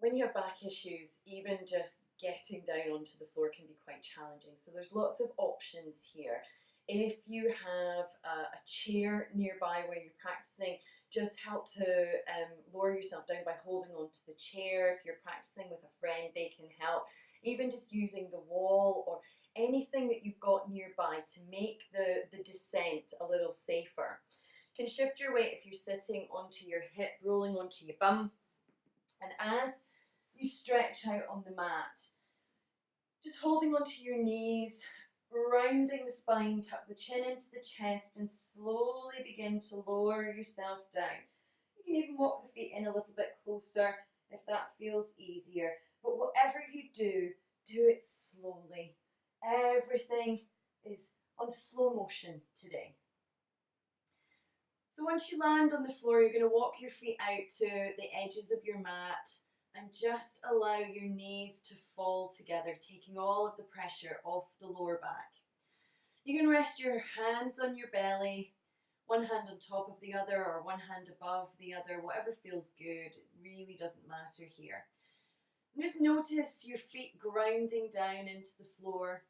when you have back issues, even just getting down onto the floor can be quite challenging. So there's lots of options here. If you have a chair nearby where you're practicing, just help to lower yourself down by holding onto the chair. If you're practicing with a friend, they can help. Even just using the wall or anything that you've got nearby to make the descent a little safer. You can shift your weight if you're sitting onto your hip, rolling onto your bum. And as you stretch out on the mat, just holding onto your knees, rounding the spine, tuck the chin into the chest and slowly begin to lower yourself down. You can even walk the feet in a little bit closer if that feels easier. But whatever you do, do it slowly. Everything is on slow motion today. So once you land on the floor, you're going to walk your feet out to the edges of your mat and just allow your knees to fall together, taking all of the pressure off the lower back. You can rest your hands on your belly, one hand on top of the other or one hand above the other, whatever feels good. It really doesn't matter here. And just notice your feet grounding down into the floor.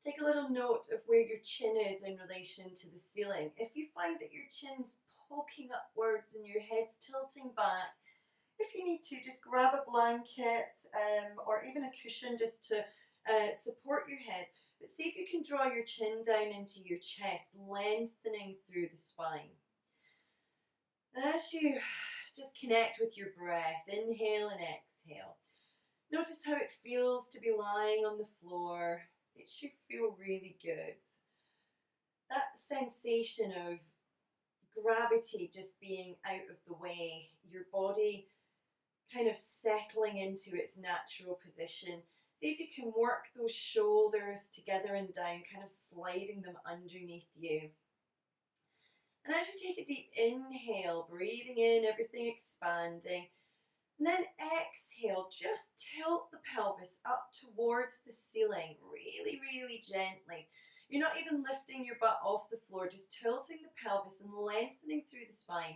Take a little note of where your chin is in relation to the ceiling. If you find that your chin's poking upwards and your head's tilting back, if you need to, just grab a blanket or even a cushion just to support your head. But see if you can draw your chin down into your chest, lengthening through the spine. And as you just connect with your breath, inhale and exhale. Notice how it feels to be lying on the floor. It should feel really good. That sensation of gravity just being out of the way, your body kind of settling into its natural position. See if you can work those shoulders together and down, kind of sliding them underneath you. And as you take a deep inhale, breathing in, everything expanding, and then exhale, just tilt the pelvis up towards the ceiling, really, really gently. You're not even lifting your butt off the floor, just tilting the pelvis and lengthening through the spine,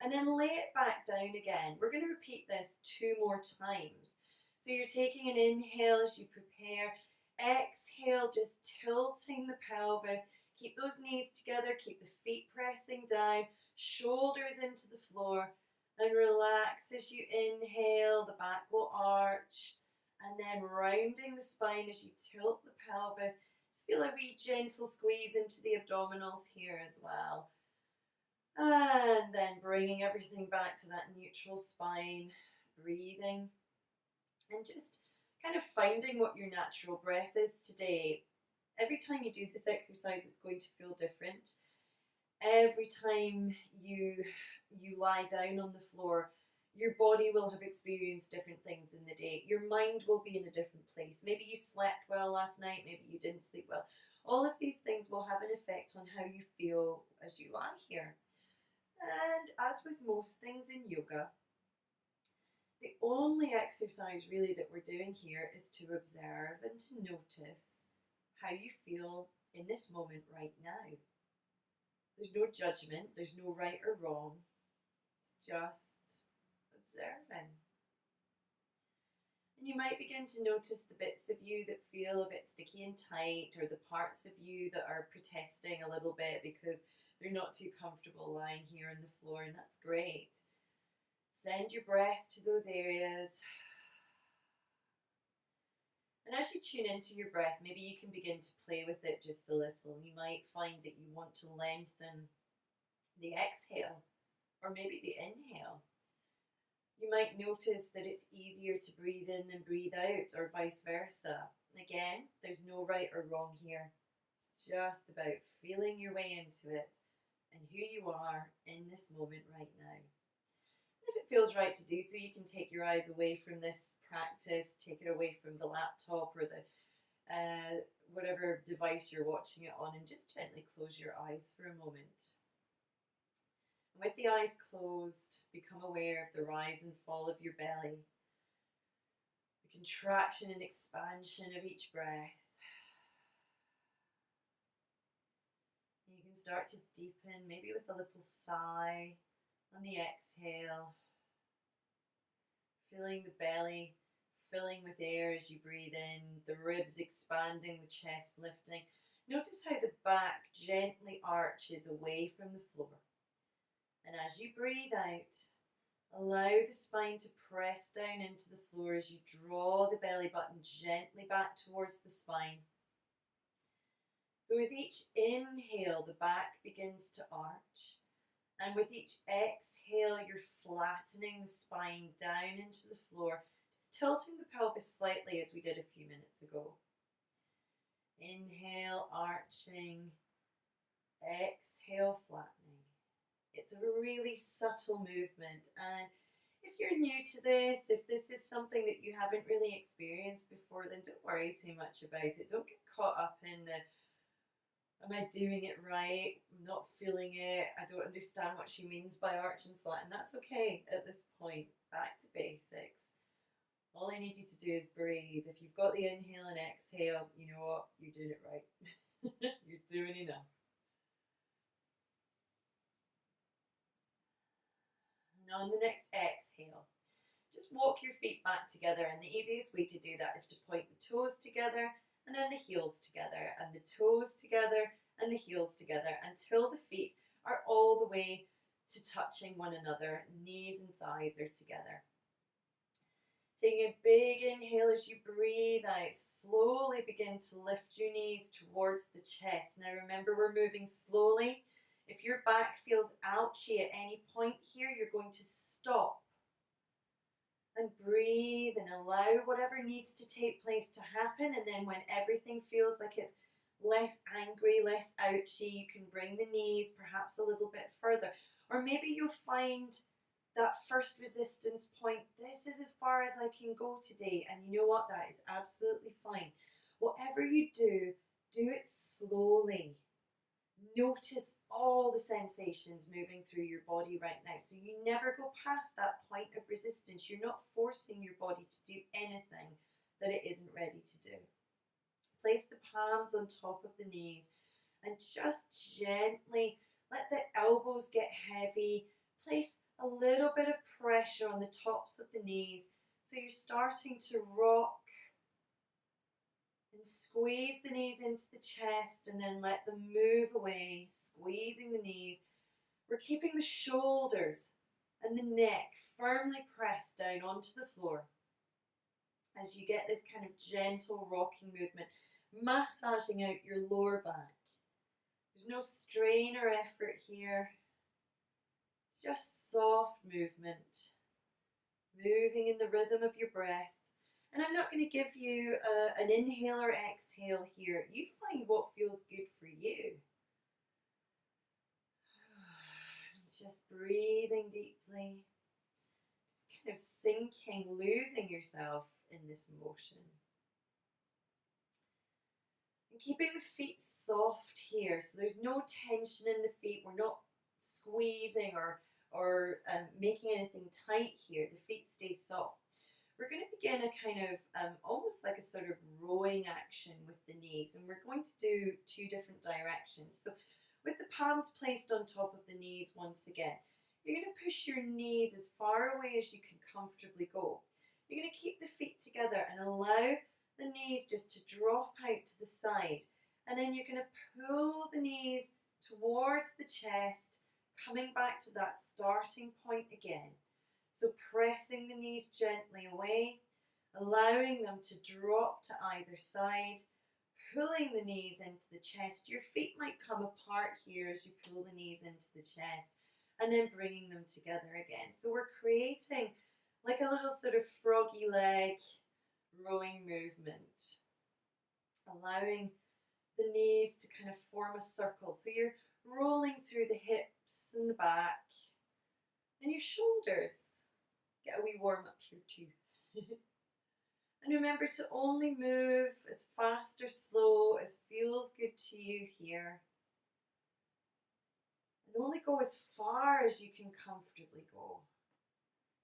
and then lay it back down again. We're going to repeat this 2 more times. So you're taking an inhale as you prepare, exhale, just tilting the pelvis. Keep those knees together, keep the feet pressing down, shoulders into the floor. And relax as you inhale, the back will arch. And then rounding the spine as you tilt the pelvis. Just feel a wee gentle squeeze into the abdominals here as well. And then bringing everything back to that neutral spine. Breathing. And just kind of finding what your natural breath is today. Every time you do this exercise, it's going to feel different. Every time you lie down on the floor, your body will have experienced different things in the day. Your mind will be in a different place. Maybe you slept well last night, maybe you didn't sleep well. All of these things will have an effect on how you feel as you lie here. And as with most things in yoga, the only exercise really that we're doing here is to observe and to notice how you feel in this moment right now. There's no judgment, there's no right or wrong. It's just observing. And you might begin to notice the bits of you that feel a bit sticky and tight, or the parts of you that are protesting a little bit because they're not too comfortable lying here on the floor, and that's great. Send your breath to those areas. And as you tune into your breath, maybe you can begin to play with it just a little. You might find that you want to lengthen the exhale or maybe the inhale. You might notice that it's easier to breathe in than breathe out, or vice versa. Again, there's no right or wrong here. It's just about feeling your way into it and who you are in this moment right now. If it feels right to do so, you can take your eyes away from this practice, take it away from the laptop or the whatever device you're watching it on, and just gently close your eyes for a moment. And with the eyes closed, become aware of the rise and fall of your belly, the contraction and expansion of each breath. You can start to deepen, maybe with a little sigh on the exhale, Feeling the belly filling with air as you breathe in, the ribs expanding, the chest lifting. Notice how the back gently arches away from the floor. And as you breathe out, allow the spine to press down into the floor as you draw the belly button gently back towards the spine. So with each inhale, the back begins to arch. And with each exhale, you're flattening the spine down into the floor, just tilting the pelvis slightly as we did a few minutes ago. Inhale, arching. Exhale, flattening. It's a really subtle movement, and if you're new to this, if this is something that you haven't really experienced before, then don't worry too much about it. Don't get caught up in the, am I doing it right? I'm not feeling it. I don't understand what she means by arch and flat, and that's okay at this point. Back to basics. All I need you to do is breathe. If you've got the inhale and exhale, you know what? You're doing it right. You're doing enough. And on the next exhale, just walk your feet back together, and the easiest way to do that is to point the toes together and then the heels together, and the toes together and the heels together until the feet are all the way to touching one another. Knees and thighs are together. Taking a big inhale as you breathe out, slowly begin to lift your knees towards the chest. Now remember, we're moving slowly. If your back feels ouchy at any point here, you're going to stop and breathe and allow whatever needs to take place to happen. And then when everything feels like it's less angry, less ouchy, you can bring the knees perhaps a little bit further. Or maybe you'll find that first resistance point, this is as far as I can go today. And you know what? That is absolutely fine. Whatever you do, do it slowly. Notice all the sensations moving through your body right now. So you never go past that point of resistance. You're not forcing your body to do anything that it isn't ready to do. Place the palms on top of the knees and just gently let the elbows get heavy. Place a little bit of pressure on the tops of the knees so you're starting to rock. And squeeze the knees into the chest and then let them move away, squeezing the knees. We're keeping the shoulders and the neck firmly pressed down onto the floor as you get this kind of gentle rocking movement, massaging out your lower back. There's no strain or effort here. It's just soft movement, moving in the rhythm of your breath. And I'm not going to give you an inhale or exhale here. You find what feels good for you. Just breathing deeply. Just kind of sinking, losing yourself in this motion. And keeping the feet soft here. So there's no tension in the feet. We're not squeezing or making anything tight here. The feet stay soft. We're going to begin a kind of almost like a sort of rowing action with the knees, and we're going to do two different directions. So with the palms placed on top of the knees once again, you're going to push your knees as far away as you can comfortably go. You're going to keep the feet together and allow the knees just to drop out to the side, and then you're going to pull the knees towards the chest, coming back to that starting point again. So pressing the knees gently away, allowing them to drop to either side, pulling the knees into the chest. Your feet might come apart here as you pull the knees into the chest, and then bringing them together again. So we're creating like a little sort of froggy leg rowing movement, allowing the knees to kind of form a circle. So you're rolling through the hips and the back and your shoulders. Get a wee warm up here too. And remember to only move as fast or slow as feels good to you here. And only go as far as you can comfortably go.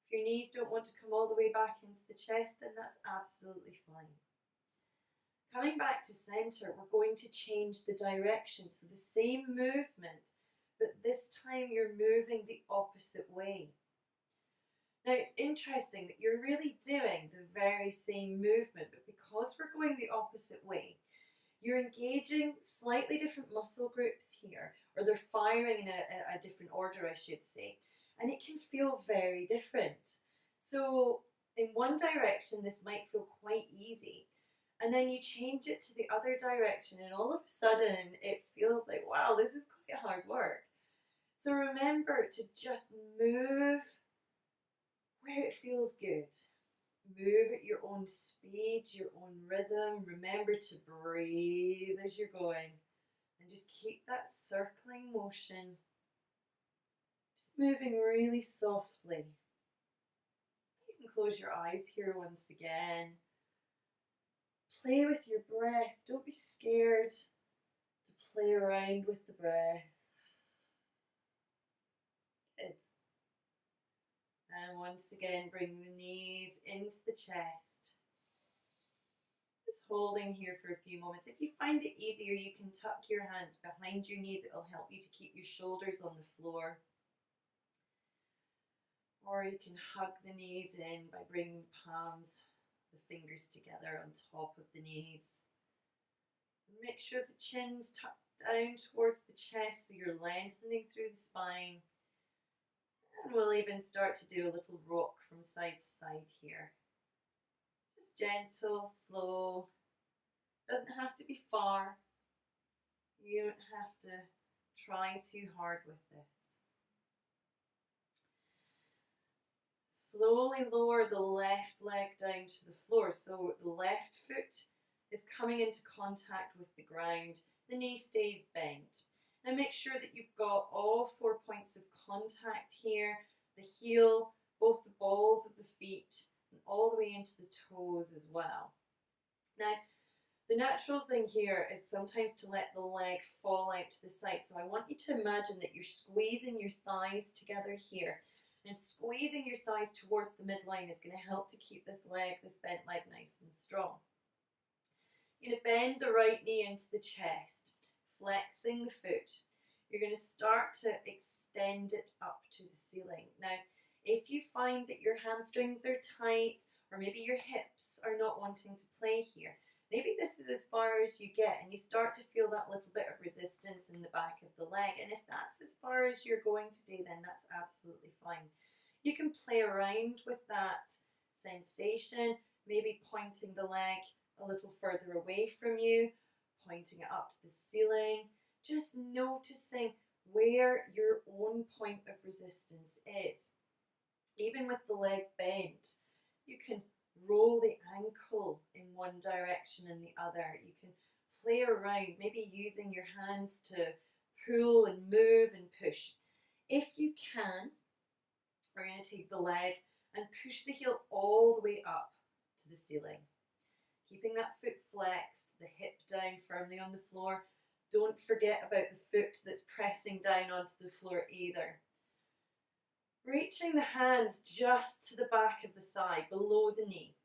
If your knees don't want to come all the way back into the chest, then that's absolutely fine. Coming back to center, we're going to change the direction. So the same movement, but this time you're moving the opposite way. Now it's interesting that you're really doing the very same movement, but because we're going the opposite way, you're engaging slightly different muscle groups here, or they're firing in a different order, I should say, and it can feel very different. So in one direction, this might feel quite easy, and then you change it to the other direction, and all of a sudden it feels like, wow, this is quite hard work. So remember to just move where it feels good. Move at your own speed, your own rhythm. Remember to breathe as you're going, and just keep that circling motion. Just moving really softly. You can close your eyes here once again. Play with your breath. Don't be scared to play around with the breath. Good. And once again, bring the knees into the chest. Just holding here for a few moments. If you find it easier, you can tuck your hands behind your knees. It'll help you to keep your shoulders on the floor. Or you can hug the knees in by bringing the palms, the fingers together on top of the knees. And make sure the chin's tucked down towards the chest so you're lengthening through the spine. And we'll even start to do a little rock from side to side here. Just gentle, slow. Doesn't have to be far. You don't have to try too hard with this. Slowly lower the left leg down to the floor. So the left foot is coming into contact with the ground. The knee stays bent. And make sure that you've got all 4 points of contact here. The heel, both the balls of the feet, and all the way into the toes as well. Now, the natural thing here is sometimes to let the leg fall out to the side. So I want you to imagine that you're squeezing your thighs together here. And squeezing your thighs towards the midline is going to help to keep this bent leg nice and strong. You're going to bend the right knee into the chest, flexing the foot. You're going to start to extend it up to the ceiling. Now, if you find that your hamstrings are tight, or maybe your hips are not wanting to play here, maybe this is as far as you get and you start to feel that little bit of resistance in the back of the leg. And if that's as far as you're going today, then that's absolutely fine. You can play around with that sensation, maybe pointing the leg a little further away from you, pointing it up to the ceiling, just noticing where your own point of resistance is. Even with the leg bent, you can roll the ankle in one direction and the other. You can play around, maybe using your hands to pull and move and push. If you can, we're going to take the leg and push the heel all the way up to the ceiling. Keeping that foot flexed, the hip down firmly on the floor. Don't forget about the foot that's pressing down onto the floor either. Reaching the hands just to the back of the thigh, below the knee.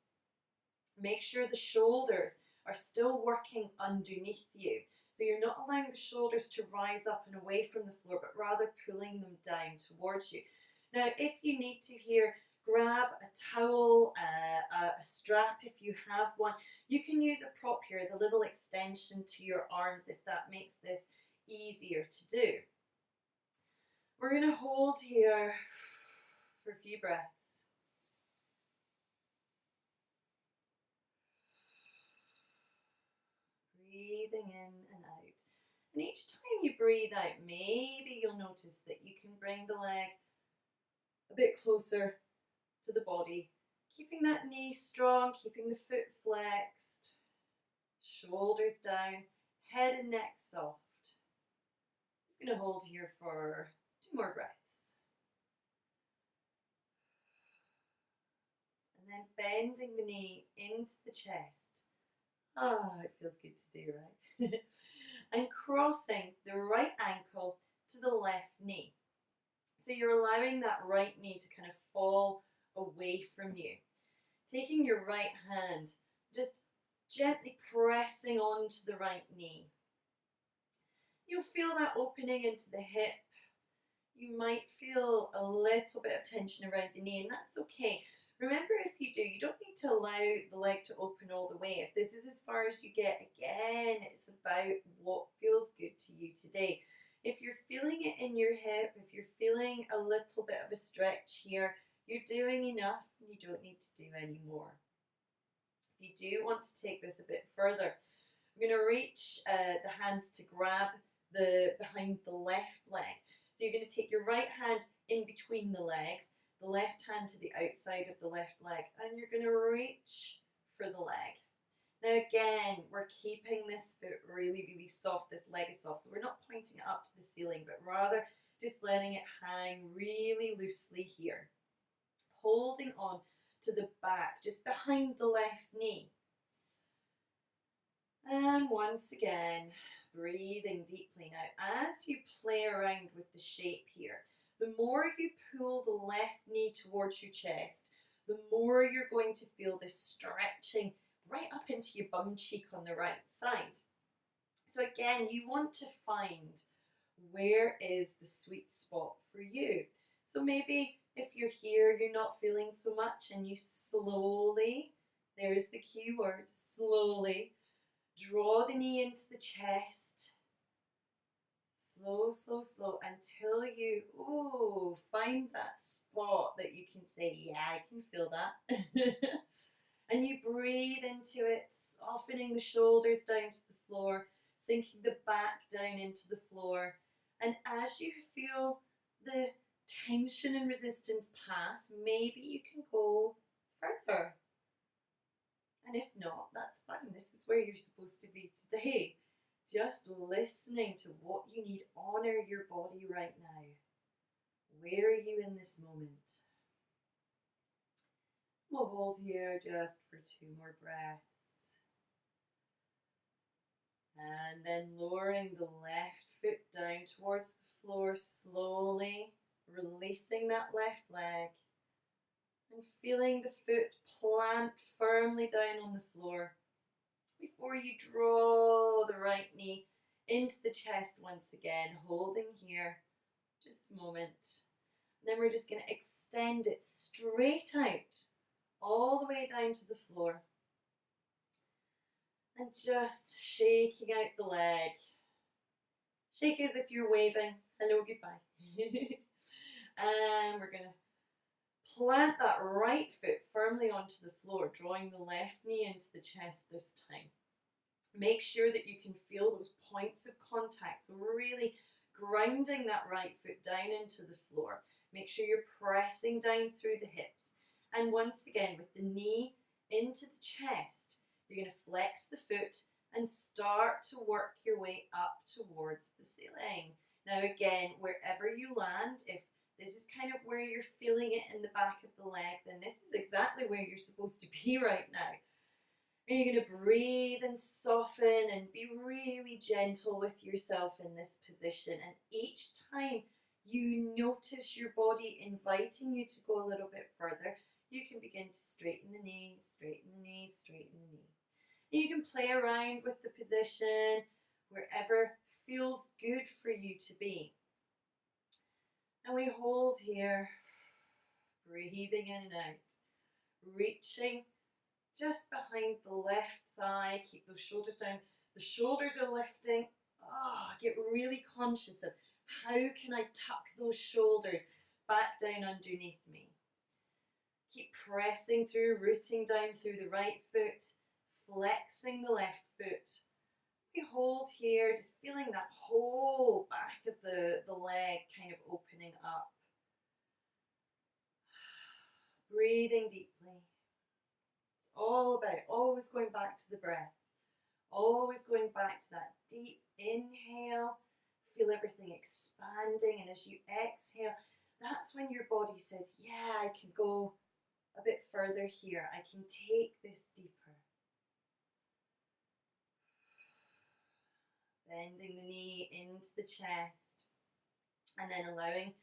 Make sure the shoulders are still working underneath you. So you're not allowing the shoulders to rise up and away from the floor, but rather pulling them down towards you. Now, if you need to here, grab a towel, a strap if you have one. You can use a prop here as a little extension to your arms if that makes this easier to do. We're going to hold here for a few breaths. Breathing in and out. And each time you breathe out, maybe you'll notice that you can bring the leg a bit closer to the body, keeping that knee strong, keeping the foot flexed, shoulders down, head and neck soft. Just going to hold here for 2 more breaths. And then bending the knee into the chest. Ah, it feels good to do, right? And crossing the right ankle to the left knee. So you're allowing that right knee to kind of fall away from you. Taking your right hand, just gently pressing onto the right knee. You'll feel that opening into the hip. You might feel a little bit of tension around the knee, and that's okay. Remember, if you do, you don't need to allow the leg to open all the way. If this is as far as you get, again, it's about what feels good to you today. If you're feeling it in your hip, if you're feeling a little bit of a stretch here, you're doing enough and you don't need to do any more. If you do want to take this a bit further, I'm going to reach the hands to grab the behind the left leg. So you're going to take your right hand in between the legs, the left hand to the outside of the left leg, and you're going to reach for the leg. Now again, we're keeping this foot really, really soft. This leg is soft, so we're not pointing it up to the ceiling, but rather just letting it hang really loosely here. Holding on to the back, just behind the left knee. And once again, breathing deeply. Now, as you play around with the shape here, the more you pull the left knee towards your chest, the more you're going to feel this stretching right up into your bum cheek on the right side. So again, you want to find where is the sweet spot for you. So maybe if you're here, you're not feeling so much, and you slowly, there's the key word, slowly, draw the knee into the chest. Slow, slow, slow, until you, find that spot that you can say, yeah, I can feel that. And you breathe into it, softening the shoulders down to the floor, sinking the back down into the floor. And as you feel the tension and resistance pass, maybe you can go further. And if not, that's fine. This is where you're supposed to be today. Just listening to what you need. Honor your body right now. Where are you in this moment? We'll hold here just for 2 more breaths. And then lowering the left foot down towards the floor slowly, releasing that left leg. And feeling the foot plant firmly down on the floor before you draw the right knee into the chest once again, holding here just a moment. And then we're just going to extend it straight out, all the way down to the floor. And just shaking out the leg. Shake as if you're waving. Hello, goodbye. And we're going to plant that right foot firmly onto the floor, drawing the left knee into the chest this time. Make sure that you can feel those points of contact. So we're really grounding that right foot down into the floor. Make sure you're pressing down through the hips. And once again, with the knee into the chest, you're going to flex the foot and start to work your way up towards the ceiling. Now again, wherever you land, if this is kind of where you're feeling it in the back of the leg, then this is exactly where you're supposed to be right now. And you're going to breathe and soften and be really gentle with yourself in this position. And each time you notice your body inviting you to go a little bit further, you can begin to straighten the knees, straighten the knees, straighten the knee. And you can play around with the position wherever feels good for you to be. And we hold here, breathing in and out, reaching just behind the left thigh. Keep those shoulders down. The shoulders are lifting. Get really conscious of how can I tuck those shoulders back down underneath me. Keep pressing through, rooting down through the right foot, flexing the left foot. We hold here, just feeling that whole back of the leg kind of opening up. Breathing deeply. It's all about always going back to the breath. Always going back to that deep inhale. Feel everything expanding, and as you exhale, that's when your body says, yeah, I can go a bit further here. I can take this deeper. Bending the knee into the chest, and then allowing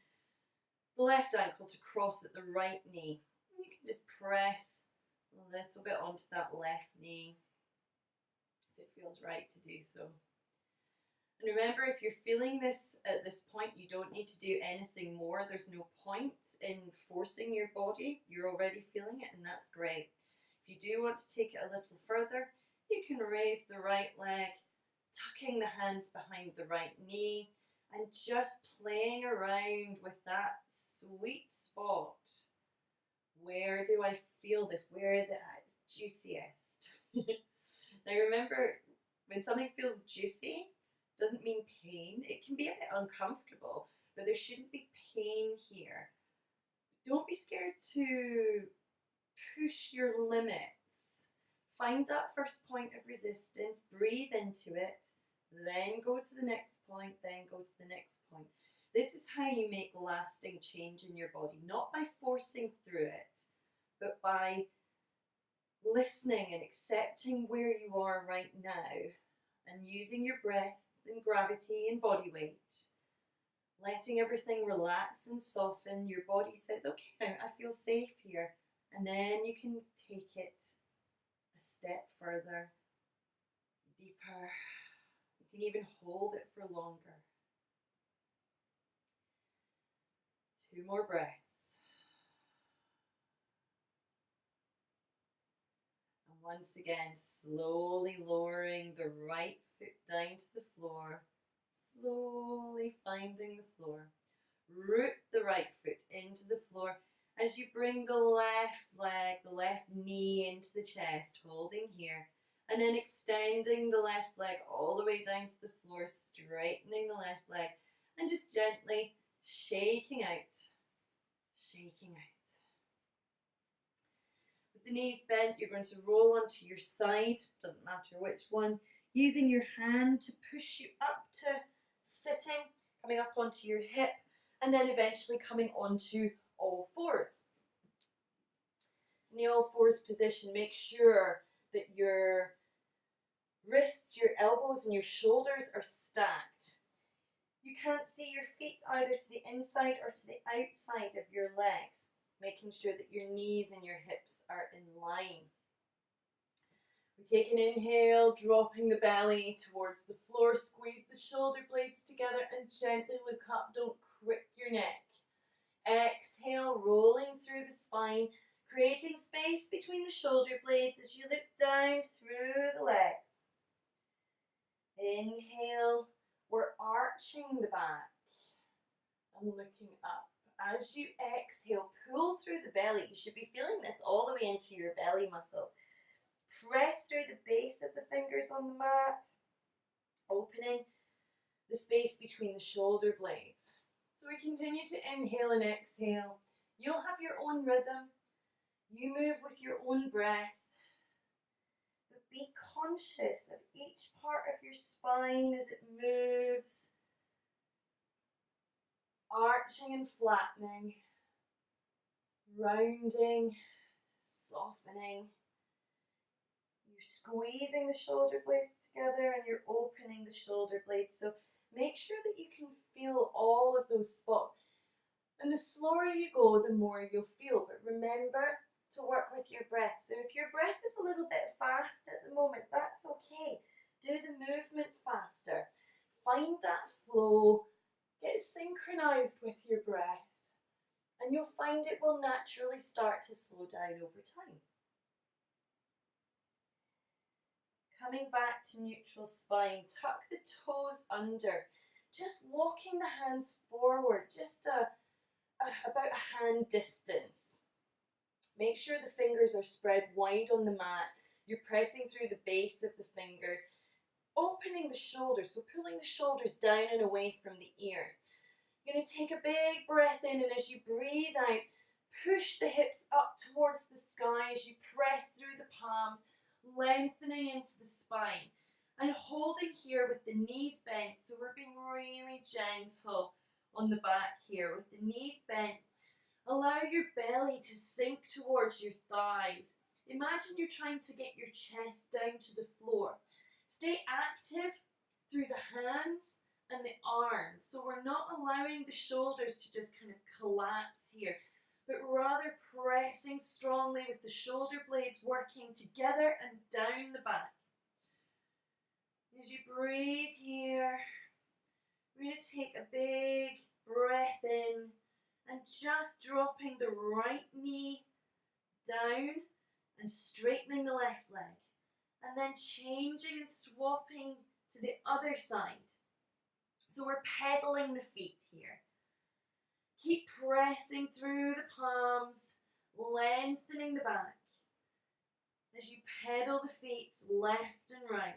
the left ankle to cross at the right knee. And you can just press a little bit onto that left knee if it feels right to do so. And remember, if you're feeling this at this point, you don't need to do anything more. There's no point in forcing your body. You're already feeling it, and that's great. If you do want to take it a little further, you can raise the right leg, tucking the hands behind the right knee, and just playing around with that sweet spot. Where do I feel this? Where is it at its juiciest? Now remember, when something feels juicy, doesn't mean pain. It can be a bit uncomfortable, but there shouldn't be pain here. Don't be scared to push your limits. Find that first point of resistance, breathe into it, then go to the next point, then go to the next point. This is how you make lasting change in your body, not by forcing through it, but by listening and accepting where you are right now and using your breath and gravity and body weight, letting everything relax and soften. Your body says, okay, I feel safe here. And then you can take it a step further, deeper. You can even hold it for longer. 2 more breaths. And once again, slowly lowering the right foot down to the floor, slowly finding the floor. Root the right foot into the floor as you bring the left leg, the left knee into the chest, holding here, and then extending the left leg all the way down to the floor, straightening the left leg, and just gently shaking out, shaking out. With the knees bent, you're going to roll onto your side, doesn't matter which one, using your hand to push you up to sitting, coming up onto your hip, and then eventually coming onto all fours. In the all fours position, make sure that your wrists, your elbows, and your shoulders are stacked. You can't see your feet either to the inside or to the outside of your legs, making sure that your knees and your hips are in line. We take an inhale, dropping the belly towards the floor, squeeze the shoulder blades together and gently look up, don't crick your neck. Exhale, rolling through the spine, creating space between the shoulder blades as you look down through the legs. Inhale, we're arching the back and looking up. As you exhale, pull through the belly. You should be feeling this all the way into your belly muscles. Press through the base of the fingers on the mat, opening the space between the shoulder blades. So we continue to inhale and exhale. You'll have your own rhythm. You move with your own breath. But be conscious of each part of your spine as it moves, arching and flattening, rounding, softening. You're squeezing the shoulder blades together and you're opening the shoulder blades. So make sure that you can feel all of those spots. And the slower you go, the more you'll feel. But remember to work with your breath. So if your breath is a little bit fast at the moment, that's okay. Do the movement faster. Find that flow. Get synchronized with your breath. And you'll find it will naturally start to slow down over time. Coming back to neutral spine, tuck the toes under. Just walking the hands forward, just about a hand distance. Make sure the fingers are spread wide on the mat. You're pressing through the base of the fingers, opening the shoulders, so pulling the shoulders down and away from the ears. You're going to take a big breath in, and as you breathe out, push the hips up towards the sky as you press through the palms, lengthening into the spine, and holding here with the knees bent. So we're being really gentle on the back here with the knees bent. Allow your belly to sink towards your thighs. Imagine you're trying to get your chest down to the floor. Stay active through the hands and the arms. So we're not allowing the shoulders to just kind of collapse here, but rather pressing strongly with the shoulder blades working together and down the back. As you breathe here, We're going to take a big breath in and just dropping the right knee down and straightening the left leg. And then changing and swapping to the other side. So we're pedaling the feet here. Keep pressing through the palms, lengthening the back as you pedal the feet left and right.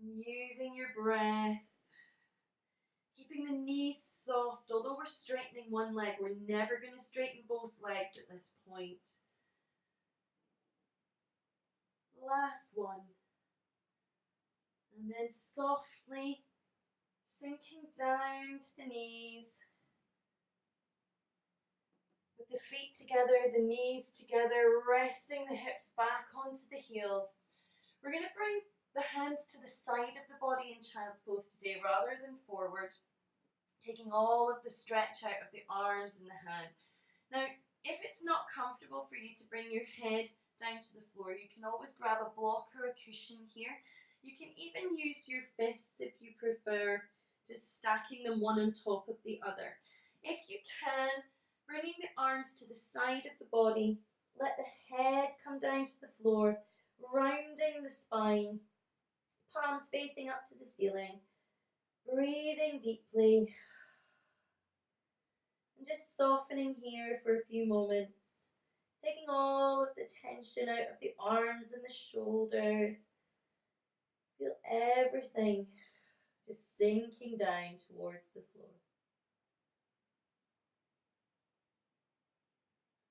And using your breath, keeping the knees soft. Although we're straightening one leg, we're never going to straighten both legs at this point. Last one. And then softly sinking down to the knees. With the feet together, the knees together, resting the hips back onto the heels. We're going to bring the hands to the side of the body in child's pose today rather than forward, taking all of the stretch out of the arms and the hands. Now, if it's not comfortable for you to bring your head down to the floor, you can always grab a block or a cushion here. You can even use your fists if you prefer, just stacking them one on top of the other. If you can, bringing the arms to the side of the body, let the head come down to the floor, rounding the spine, palms facing up to the ceiling, breathing deeply, and just softening here for a few moments, taking all of the tension out of the arms and the shoulders. Feel everything just sinking down towards the floor.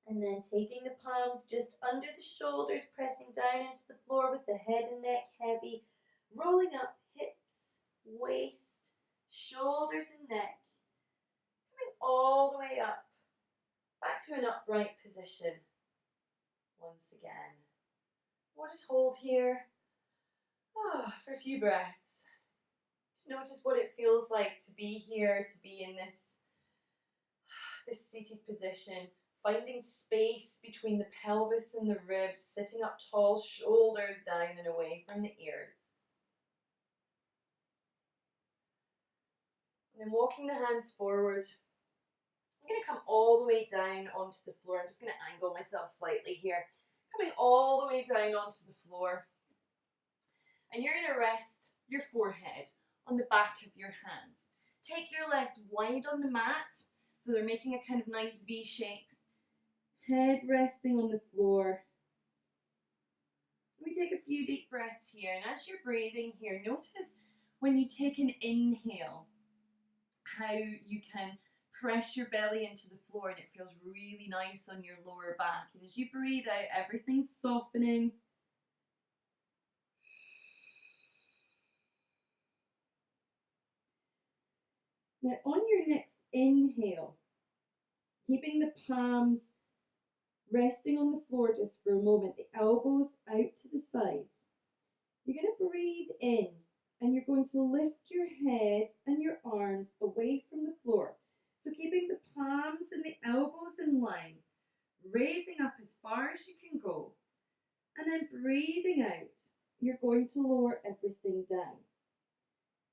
And then taking the palms just under the shoulders, pressing down into the floor with the head and neck heavy, rolling up hips, waist, shoulders and neck, coming all the way up, back to an upright position. Once again. We'll just hold here for a few breaths. Just notice what it feels like to be here, to be in this seated position. Finding space between the pelvis and the ribs, sitting up tall, shoulders down and away from the ears. And then walking the hands forward. I'm going to come all the way down onto the floor. I'm just going to angle myself slightly here. Coming all the way down onto the floor. And you're going to rest your forehead on the back of your hands. Take your legs wide on the mat, so they're making a kind of nice V shape. Head resting on the floor. We take a few deep breaths here, and as you're breathing here, notice when you take an inhale, how you can press your belly into the floor and it feels really nice on your lower back. And as you breathe out, everything's softening. Now on your next inhale, keeping the palms resting on the floor just for a moment, the elbows out to the sides. You're going to breathe in and you're going to lift your head and your arms away from the floor. So keeping the palms and the elbows in line, raising up as far as you can go. And then breathing out, you're going to lower everything down.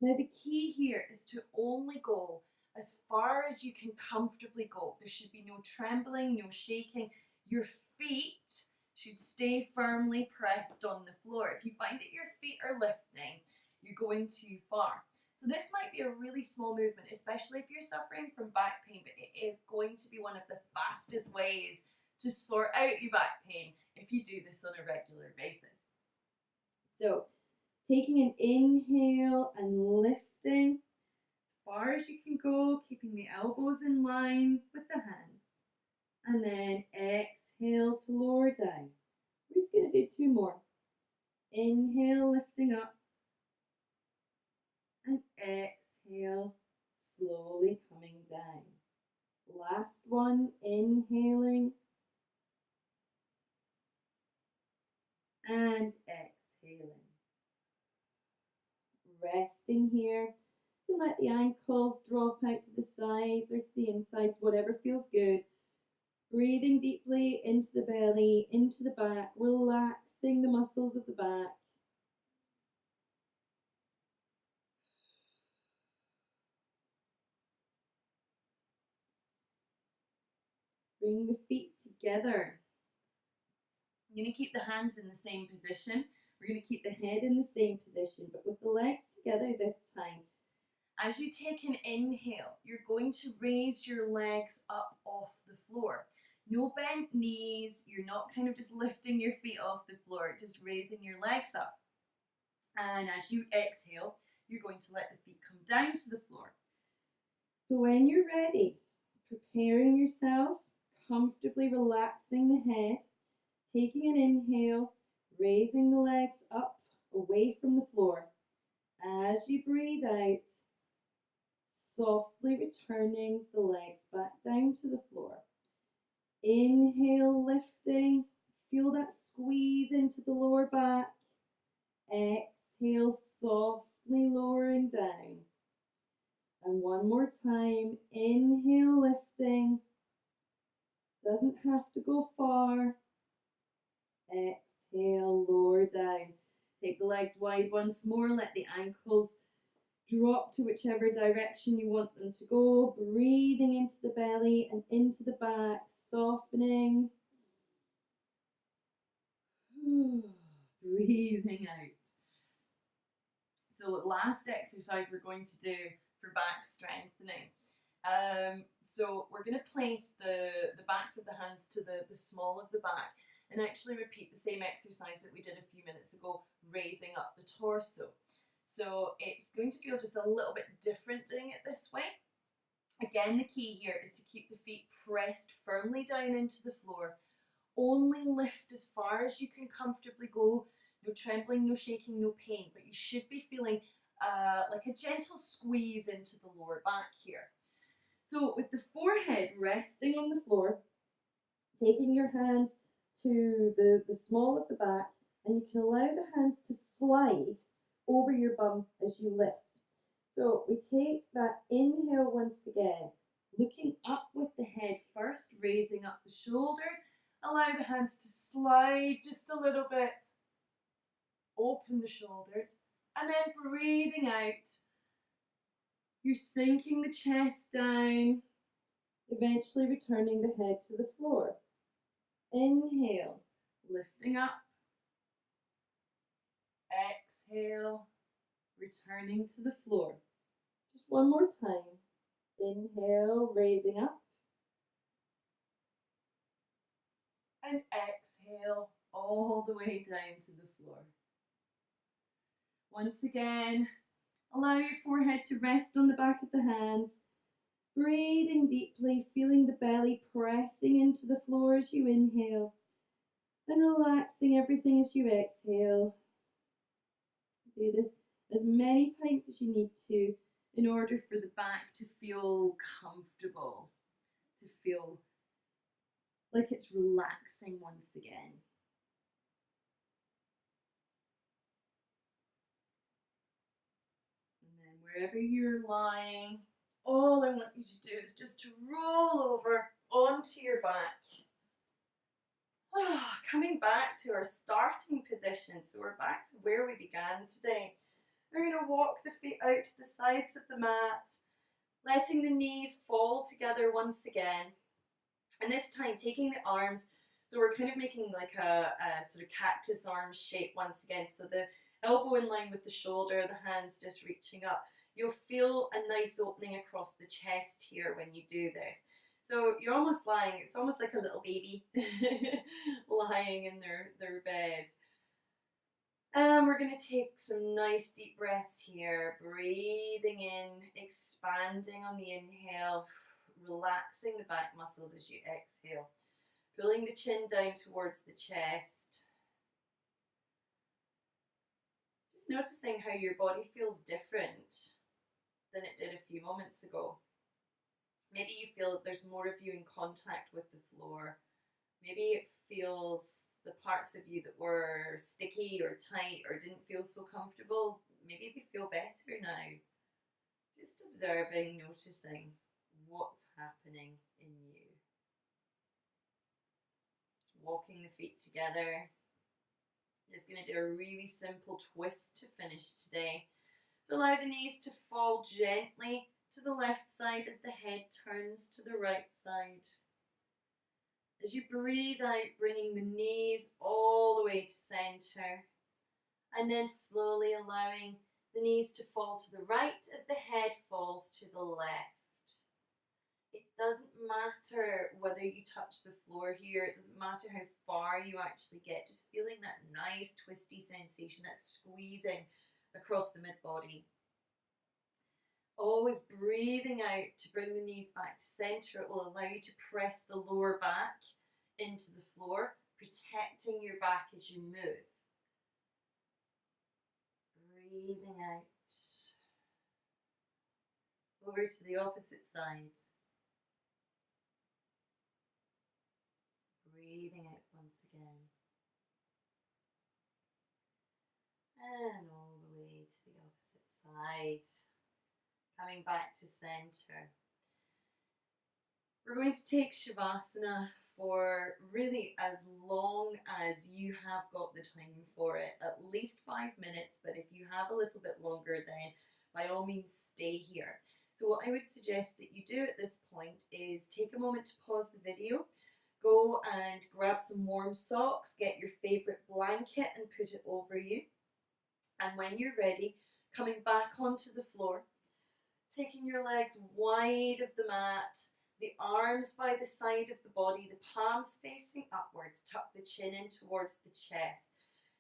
Now the key here is to only go as far as you can comfortably go. There should be no trembling, no shaking. Your feet should stay firmly pressed on the floor. If you find that your feet are lifting, you're going too far. So this might be a really small movement, especially if you're suffering from back pain, but it is going to be one of the fastest ways to sort out your back pain if you do this on a regular basis. So taking an inhale and lifting as far as you can go, keeping the elbows in line with the hands. And then exhale to lower down. We're just going to do two more. Inhale, lifting up. And exhale, slowly coming down. Last one, inhaling. And exhaling. Resting here. You can let the ankles drop out to the sides or to the insides, whatever feels good. Breathing deeply into the belly, into the back, relaxing the muscles of the back. Bring the feet together. I'm going to keep the hands in the same position. We're going to keep the head in the same position, but with the legs together this time. As you take an inhale, you're going to raise your legs up off the floor. No bent knees. You're not kind of just lifting your feet off the floor, just raising your legs up. And as you exhale, you're going to let the feet come down to the floor. So when you're ready, preparing yourself, comfortably relaxing the head, taking an inhale, raising the legs up away from the floor. As you breathe out, softly returning the legs back down to the floor. Inhale, lifting. Feel that squeeze into the lower back. Exhale, softly lowering down. And one more time. Inhale, lifting. Doesn't have to go far. Exhale, lower down. Take the legs wide once more. Let the ankles drop to whichever direction you want them to go. Breathing into the belly and into the back, softening. Breathing out. So last exercise we're going to do for back strengthening. So we're going to place the backs of the hands to the small of the back and actually repeat the same exercise that we did a few minutes ago, raising up the torso. So it's going to feel just a little bit different doing it this way. Again, the key here is to keep the feet pressed firmly down into the floor. Only lift as far as you can comfortably go. No trembling, no shaking, no pain, but you should be feeling like a gentle squeeze into the lower back here. So with the forehead resting on the floor, taking your hands to the small of the back, and you can allow the hands to slide over your bum as you lift. So we take that inhale once again, looking up with the head first, raising up the shoulders, allow the hands to slide just a little bit, open the shoulders, and then breathing out, you're sinking the chest down, eventually returning the head to the floor. Inhale, lifting up. Exhale, returning to the floor. Just one more time. Inhale, raising up. And exhale, all the way down to the floor. Once again, allow your forehead to rest on the back of the hands. Breathing deeply, feeling the belly pressing into the floor as you inhale. And relaxing everything as you exhale. Do this as many times as you need to in order for the back to feel comfortable, to feel like it's relaxing once again. And then wherever you're lying, all I want you to do is just to roll over onto your back. Coming back to our starting position. So we're back to where we began today. We're going to walk the feet out to the sides of the mat, letting the knees fall together once again. And this time taking the arms, so we're kind of making like a sort of cactus arm shape once again. So the elbow in line with the shoulder, the hands just reaching up. You'll feel a nice opening across the chest here when you do this. So you're almost lying, it's almost like a little baby lying in their bed. And we're going to take some nice deep breaths here, breathing in, expanding on the inhale, relaxing the back muscles as you exhale, pulling the chin down towards the chest. Just noticing how your body feels different than it did a few moments ago. Maybe you feel that there's more of you in contact with the floor. Maybe it feels the parts of you that were sticky or tight or didn't feel so comfortable, maybe they feel better now. Just observing, noticing what's happening in you. walking the feet together. I'm just going to do a really simple twist to finish today. So allow the knees to fall gently to the left side as the head turns to the right side. As you breathe out, bringing the knees all the way to center, and then slowly allowing the knees to fall to the right as the head falls to the left. It doesn't matter whether you touch the floor here, it doesn't matter how far you actually get, just feeling that nice twisty sensation, that squeezing across the mid-body. Always breathing out to bring the knees back to center. It will allow you to press the lower back into the floor, protecting your back as you move. Breathing out. Over to the opposite side. Breathing out once again. And all the way to the opposite side. Coming back to center. We're going to take Shavasana for really as long as you have got the time for it, at least 5 minutes, but if you have a little bit longer, then by all means stay here. So what I would suggest that you do at this point is take a moment to pause the video, go and grab some warm socks, get your favourite blanket and put it over you, and when you're ready, coming back onto the floor, taking your legs wide of the mat, the arms by the side of the body, the palms facing upwards, tuck the chin in towards the chest.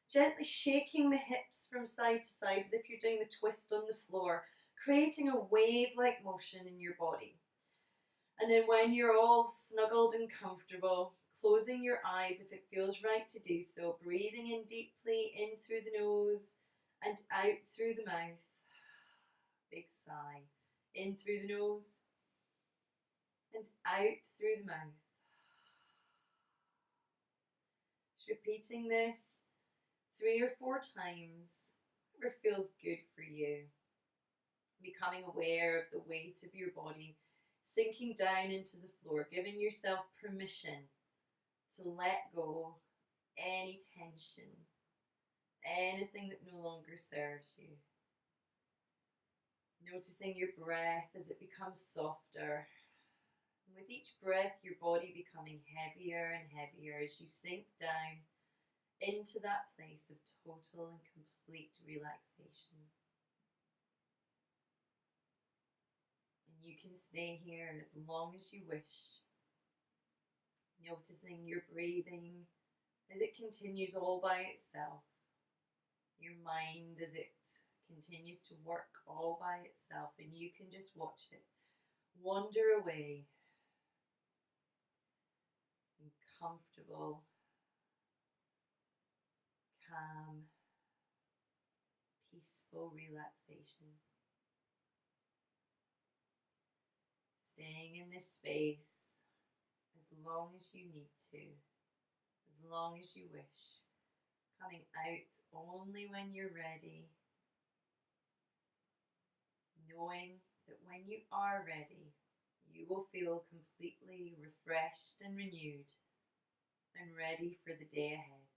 Gently shaking the hips from side to side as if you're doing the twist on the floor, creating a wave-like motion in your body. And then when you're all snuggled and comfortable, closing your eyes if it feels right to do so, breathing in deeply, in through the nose and out through the mouth. Big sigh. In through the nose and out through the mouth. Just repeating this 3 or 4 times, whatever feels good for you. Becoming aware of the weight of your body, sinking down into the floor, giving yourself permission to let go any tension, anything that no longer serves you. Noticing your breath as it becomes softer. With each breath, your body becoming heavier and heavier as you sink down into that place of total and complete relaxation. And you can stay here as long as you wish, noticing your breathing as it continues all by itself, your mind as it continues to work all by itself, and you can just watch it wander away in comfortable, calm, peaceful relaxation. Staying in this space as long as you need to, as long as you wish. Coming out only when you're ready. Knowing that when you are ready, you will feel completely refreshed and renewed and ready for the day ahead.